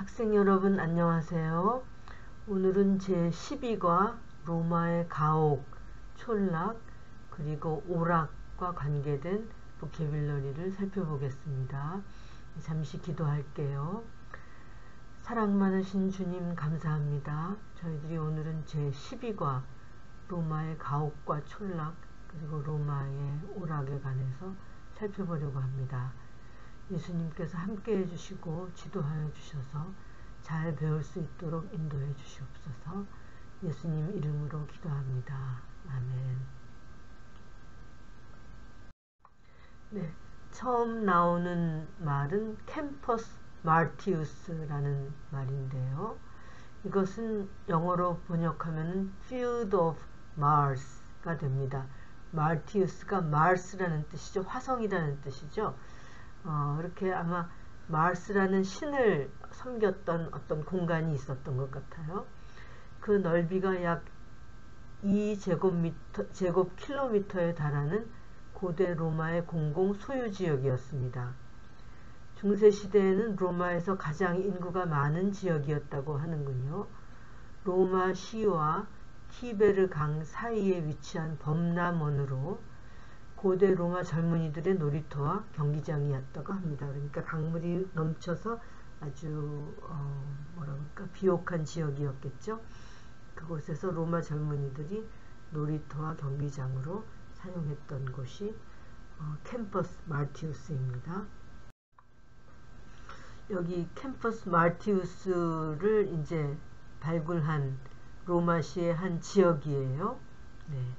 학생 여러분 안녕하세요. 오늘은 제12과 로마의 가옥, 촌락, 그리고 오락과 관계된 보캐뷸러리를 살펴보겠습니다. 잠시 기도할게요. 사랑 많으신 주님 감사합니다. 저희들이 오늘은 제12과 로마의 가옥과 촌락, 그리고 로마의 오락에 관해서 살펴보려고 합니다. 예수님께서 함께 해주시고 지도하여 주셔서 잘 배울 수 있도록 인도해 주시옵소서. 예수님 이름으로 기도합니다. 아멘. 네, 처음 나오는 말은 캠퍼스 마르티우스라는 말인데요. 이것은 영어로 번역하면 Field of Mars가 됩니다. 마르티우스가 마르스라는 뜻이죠. 화성이라는 뜻이죠. 이렇게 아마 마르스라는 신을 섬겼던 어떤 공간이 있었던 것 같아요. 그 넓이가 약 2제곱킬로미터에 달하는 고대 로마의 공공 소유지역이었습니다. 중세시대에는 로마에서 가장 인구가 많은 지역이었다고 하는군요. 로마 시와 티베르 강 사이에 위치한 범람원으로 고대 로마 젊은이들의 놀이터와 경기장이었다고 합니다. 그러니까 강물이 넘쳐서 아주 비옥한 지역이었겠죠. 그곳에서 로마 젊은이들이 놀이터와 경기장으로 사용했던 곳이 캠퍼스 마르티우스입니다. 여기 캠퍼스 마르티우스를 이제 발굴한 로마시의 한 지역이에요. 네.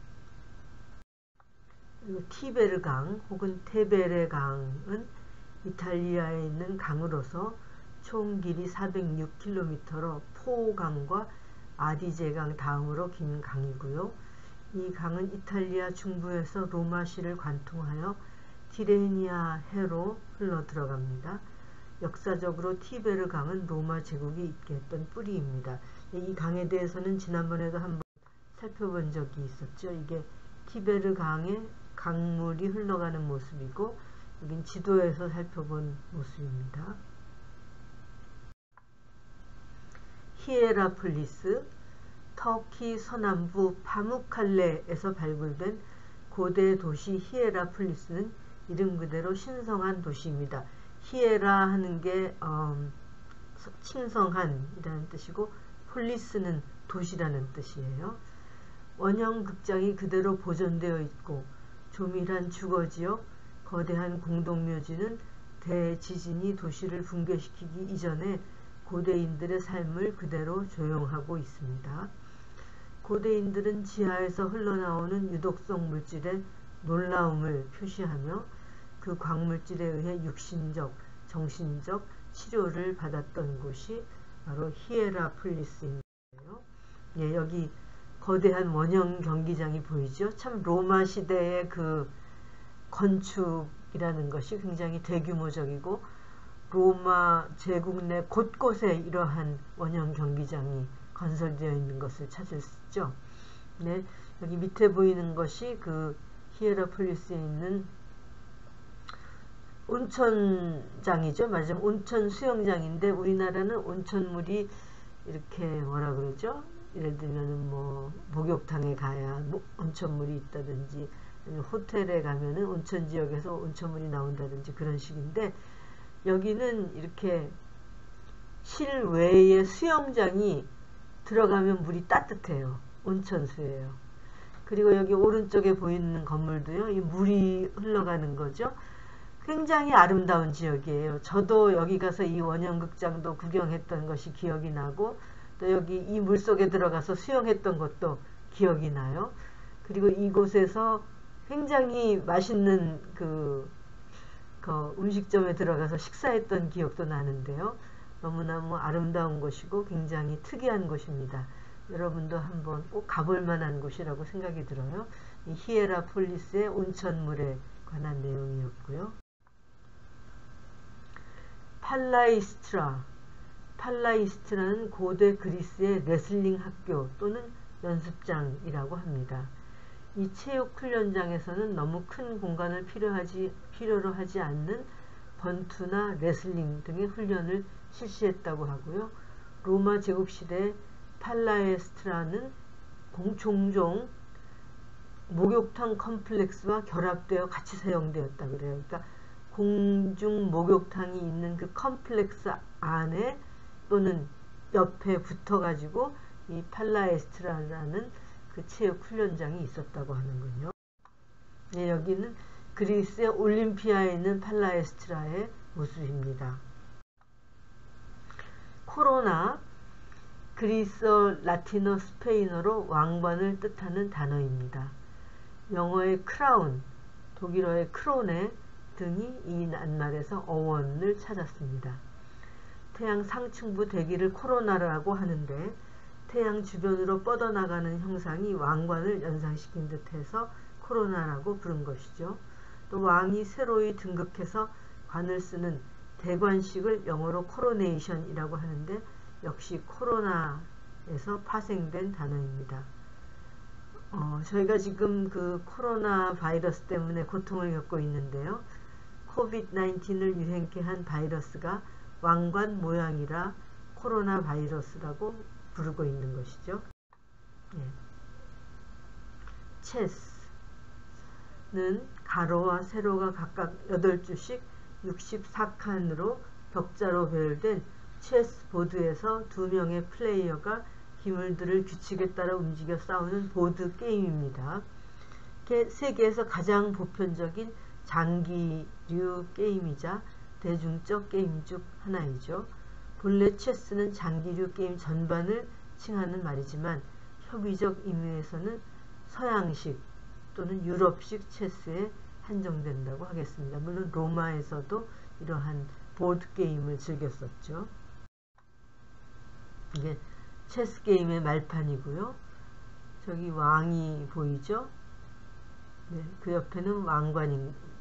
티베르 강 혹은 테베레 강은 이탈리아에 있는 강으로서 총 길이 406km로 포 강과 아디제 강 다음으로 긴 강이고요. 이 강은 이탈리아 중부에서 로마시를 관통하여 티레니아 해로 흘러 들어갑니다. 역사적으로 티베르 강은 로마 제국이 있게 했던 뿌리입니다. 이 강에 대해서는 지난번에도 한번 살펴본 적이 있었죠. 이게 티베르 강의 강물이 흘러가는 모습이고, 여긴 지도에서 살펴본 모습입니다. 히에라폴리스, 터키 서남부 파무칼레에서 발굴된 고대 도시 히에라폴리스는 이름 그대로 신성한 도시입니다. 히에라 하는 게 칭성한이라는 뜻이고, 폴리스는 도시라는 뜻이에요. 원형 극장이 그대로 보존되어 있고 조밀한 주거지역, 거대한 공동묘지는 대지진이 도시를 붕괴시키기 이전에 고대인들의 삶을 그대로 조형하고 있습니다. 고대인들은 지하에서 흘러나오는 유독성 물질의 놀라움을 표시하며 그 광물질에 의해 육신적, 정신적 치료를 받았던 곳이 바로 히에라폴리스인데요. 예, 여기 거대한 원형 경기장이 보이죠. 참 로마 시대의 그 건축이라는 것이 굉장히 대규모적이고 로마 제국 내 곳곳에 이러한 원형 경기장이 건설되어 있는 것을 찾을 수 있죠. 네, 여기 밑에 보이는 것이 그 히에라폴리스에 있는 온천장이죠. 맞아요. 온천 수영장인데 우리나라는 온천물이 이렇게 뭐라 그러죠? 예를 들면 뭐 목욕탕에 가야 온천물이 있다든지, 호텔에 가면은 온천 지역에서 온천물이 나온다든지 그런 식인데, 여기는 이렇게 실외의 수영장이 들어가면 물이 따뜻해요. 온천수예요. 그리고 여기 오른쪽에 보이는 건물도요, 이 물이 흘러가는 거죠. 굉장히 아름다운 지역이에요. 저도 여기 가서 이 원형극장도 구경했던 것이 기억이 나고, 또 여기 이 물속에 들어가서 수영했던 것도 기억이 나요. 그리고 이곳에서 굉장히 맛있는 그 음식점에 들어가서 식사했던 기억도 나는데요. 너무너무 아름다운 곳이고 굉장히 특이한 곳입니다. 여러분도 한번 꼭 가볼 만한 곳이라고 생각이 들어요. 이 히에라폴리스의 온천물에 관한 내용이었고요. 팔라이스트라는 고대 그리스의 레슬링 학교 또는 연습장이라고 합니다. 이 체육 훈련장에서는 너무 큰 공간을 필요로 하지 않는 번투나 레슬링 등의 훈련을 실시했다고 하고요. 로마 제국시대 팔라에스트라는 종종 목욕탕 컴플렉스와 결합되어 같이 사용되었다 그래요. 그러니까 공중 목욕탕이 있는 그 컴플렉스 안에 또는 옆에 붙어가지고 이 팔라에스트라라는 그 체육 훈련장이 있었다고 하는군요. 네, 여기는 그리스의 올림피아에 있는 팔라에스트라의 모습입니다. 코로나, 그리스어, 라틴어, 스페인어로 왕관을 뜻하는 단어입니다. 영어의 크라운, 독일어의 크로네 등이 이 낱말에서 어원을 찾았습니다. 태양 상층부 대기를 코로나라고 하는데 태양 주변으로 뻗어나가는 형상이 왕관을 연상시킨 듯해서 코로나라고 부른 것이죠. 또 왕이 새로이 등극해서 관을 쓰는 대관식을 영어로 코로네이션이라고 하는데 역시 코로나에서 파생된 단어입니다. 저희가 지금 그 코로나 바이러스 때문에 고통을 겪고 있는데요. 코비드-19을 유행케 한 바이러스가 왕관 모양이라 코로나 바이러스라고 부르고 있는 것이죠. 예. 체스는 가로와 세로가 각각 8주씩 64칸으로 격자로 배열된 체스 보드에서 2명의 플레이어가 기물들을 규칙에 따라 움직여 싸우는 보드 게임입니다. 세계에서 가장 보편적인 장기류 게임이자 대중적 게임 중 하나이죠. 본래 체스는 장기류 게임 전반을 칭하는 말이지만 협의적 의미에서는 서양식 또는 유럽식 체스에 한정된다고 하겠습니다. 물론 로마에서도 이러한 보드 게임을 즐겼었죠. 이게 체스 게임의 말판이고요. 저기 왕이 보이죠? 네, 그 옆에는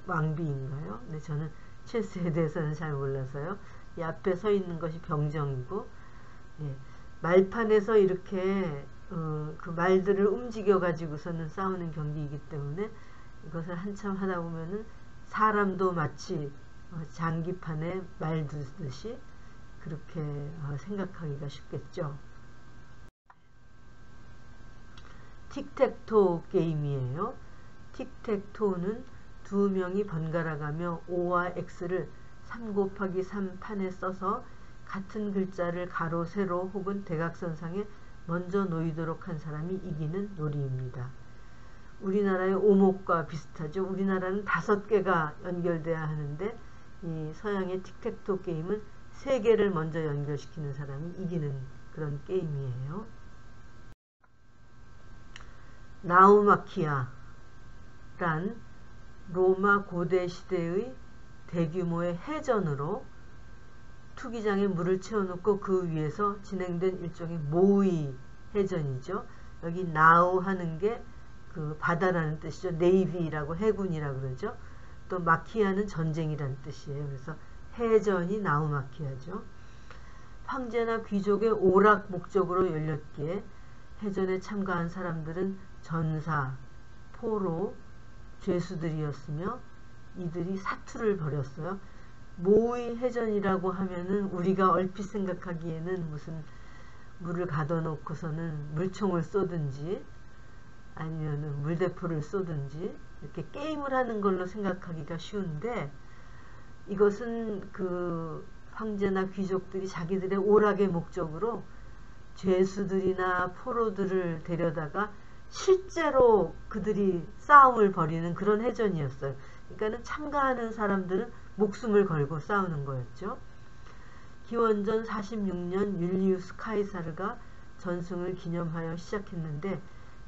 왕비인가요? 네, 저는 체스에 대해서는 잘 몰라서요. 이 앞에 서 있는 것이 병정이고, 네, 말판에서 이렇게 그 말들을 움직여 가지고서는 싸우는 경기이기 때문에 이것을 한참 하다 보면은 사람도 마치 장기판에 말 두듯이 그렇게 생각하기가 쉽겠죠. 틱택토 게임이에요. 틱택토는 2명이 번갈아가며 O와 X를 3 곱하기 3 판에 써서 같은 글자를 가로, 세로 혹은 대각선상에 먼저 놓이도록 한 사람이 이기는 놀이입니다. 우리나라의 오목과 비슷하죠. 우리나라는 5개가 연결돼야 하는데 이 서양의 틱택토 게임은 3개를 먼저 연결시키는 사람이 이기는 그런 게임이에요. 나우마키아란 로마 고대 시대의 대규모의 해전으로 투기장에 물을 채워놓고 그 위에서 진행된 일종의 모의 해전이죠. 여기 나우 하는 게 그 바다라는 뜻이죠. 네이비라고 해군이라고 그러죠. 또 마키아는 전쟁이라는 뜻이에요. 그래서 해전이 나우마키아죠. 황제나 귀족의 오락 목적으로 열렸기에 해전에 참가한 사람들은 전사, 포로, 죄수들이었으며 이들이 사투를 벌였어요. 모의 해전이라고 하면은 우리가 얼핏 생각하기에는 무슨 물을 가둬놓고서는 물총을 쏘든지 아니면은 물대포를 쏘든지 이렇게 게임을 하는 걸로 생각하기가 쉬운데 이것은 그 황제나 귀족들이 자기들의 오락의 목적으로 죄수들이나 포로들을 데려다가 실제로 그들이 싸움을 벌이는 그런 해전이었어요. 그러니까는 참가하는 사람들은 목숨을 걸고 싸우는 거였죠. 기원전 46년 율리우스 카이사르가 전승을 기념하여 시작했는데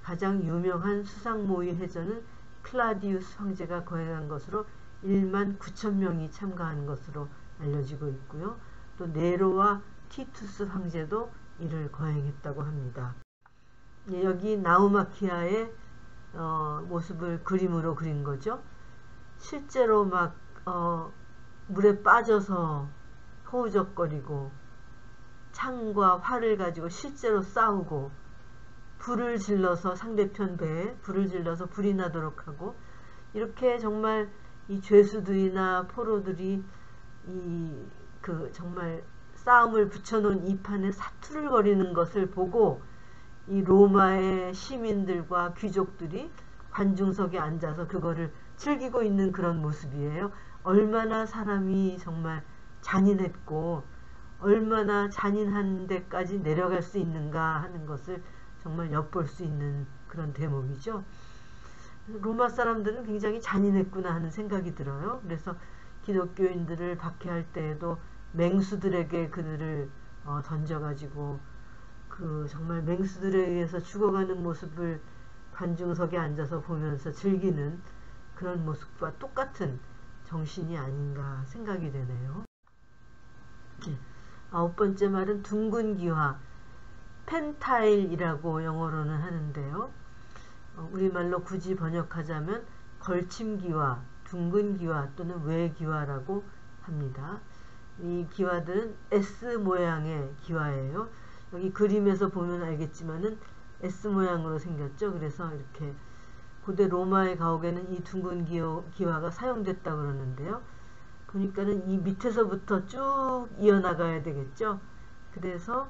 가장 유명한 수상모의 해전은 클라디우스 황제가 거행한 것으로 1만 9천 명이 참가한 것으로 알려지고 있고요. 또 네로와 티투스 황제도 이를 거행했다고 합니다. 여기 나우마키아의 모습을 그림으로 그린 거죠. 실제로 막 물에 빠져서 허우적거리고 창과 활을 가지고 실제로 싸우고 불을 질러서 상대편 배에 불을 질러서 불이 나도록 하고 이렇게 정말 이 죄수들이나 포로들이 그 정말 싸움을 붙여놓은 이 판에 사투를 벌이는 것을 보고 이 로마의 시민들과 귀족들이 관중석에 앉아서 그거를 즐기고 있는 그런 모습이에요. 얼마나 사람이 정말 잔인했고 얼마나 잔인한 데까지 내려갈 수 있는가 하는 것을 정말 엿볼 수 있는 그런 대목이죠. 로마 사람들은 굉장히 잔인했구나 하는 생각이 들어요. 그래서 기독교인들을 박해할 때에도 맹수들에게 그들을 던져가지고 그 정말 맹수들에 의해서 죽어가는 모습을 관중석에 앉아서 보면서 즐기는 그런 모습과 똑같은 정신이 아닌가 생각이 되네요. 아홉 번째 말은 둥근 기화, 펜타일이라고 영어로는 하는데요. 우리말로 굳이 번역하자면 걸침기화, 둥근기화 또는 외기화라고 합니다. 이 기화들은 S 모양의 기화예요. 여기 그림에서 보면 알겠지만은 S 모양으로 생겼죠. 그래서 이렇게 고대 로마의 가옥에는 이 둥근 기화가 사용됐다 그러는데요. 보니까는 이 밑에서부터 쭉 이어나가야 되겠죠. 그래서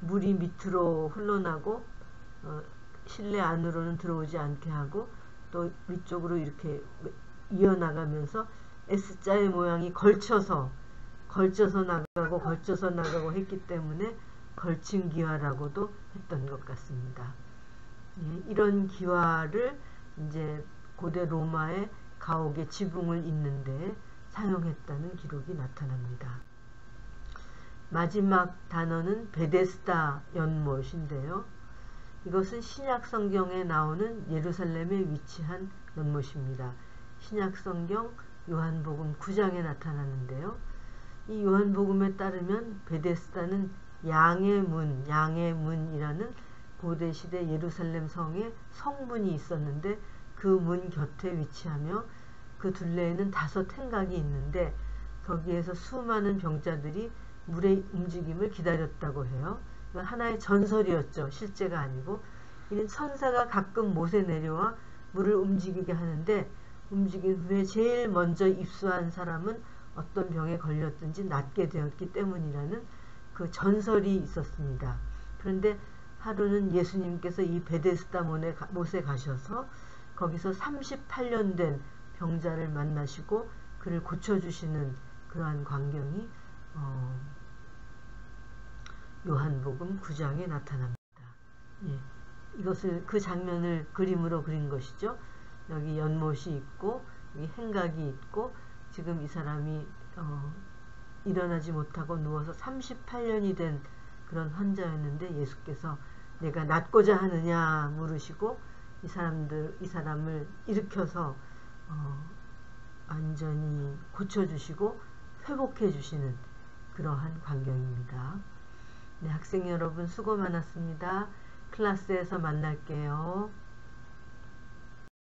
물이 밑으로 흘러나고 실내 안으로는 들어오지 않게 하고 또 위쪽으로 이렇게 이어나가면서 S자의 모양이 걸쳐서 나가고 했기 때문에 걸침기화라고도 했던 것 같습니다. 이런 기화를 이제 고대 로마의 가옥의 지붕을 잇는데 사용했다는 기록이 나타납니다. 마지막 단어는 베데스다 연못인데요. 이것은 신약 성경에 나오는 예루살렘에 위치한 연못입니다. 신약 성경 요한복음 9장에 나타나는데요. 이 요한복음에 따르면 베데스다는 양의 문이라는 고대 시대 예루살렘 성에 성문이 있었는데 그 문 곁에 위치하며 그 둘레에는 5 행각이 있는데 거기에서 수많은 병자들이 물의 움직임을 기다렸다고 해요. 이건 하나의 전설이었죠. 실제가 아니고. 이는 천사가 가끔 못에 내려와 물을 움직이게 하는데 움직인 후에 제일 먼저 입수한 사람은 어떤 병에 걸렸든지 낫게 되었기 때문이라는 그 전설이 있었습니다. 그런데 하루는 예수님께서 이 베데스다 못에 가셔서 거기서 38년 된 병자를 만나시고 그를 고쳐주시는 그러한 광경이 요한복음 9장에 나타납니다. 이것을 그 장면을 그림으로 그린 것이죠. 여기 연못이 있고 여기 행각이 있고 지금 이 사람이 일어나지 못하고 누워서 38년이 된 그런 환자였는데 예수께서 내가 낫고자 하느냐 물으시고 이 사람을 일으켜서 완전히 고쳐주시고 회복해 주시는 그러한 광경입니다. 네, 학생 여러분 수고 많았습니다. 클래스에서 만날게요.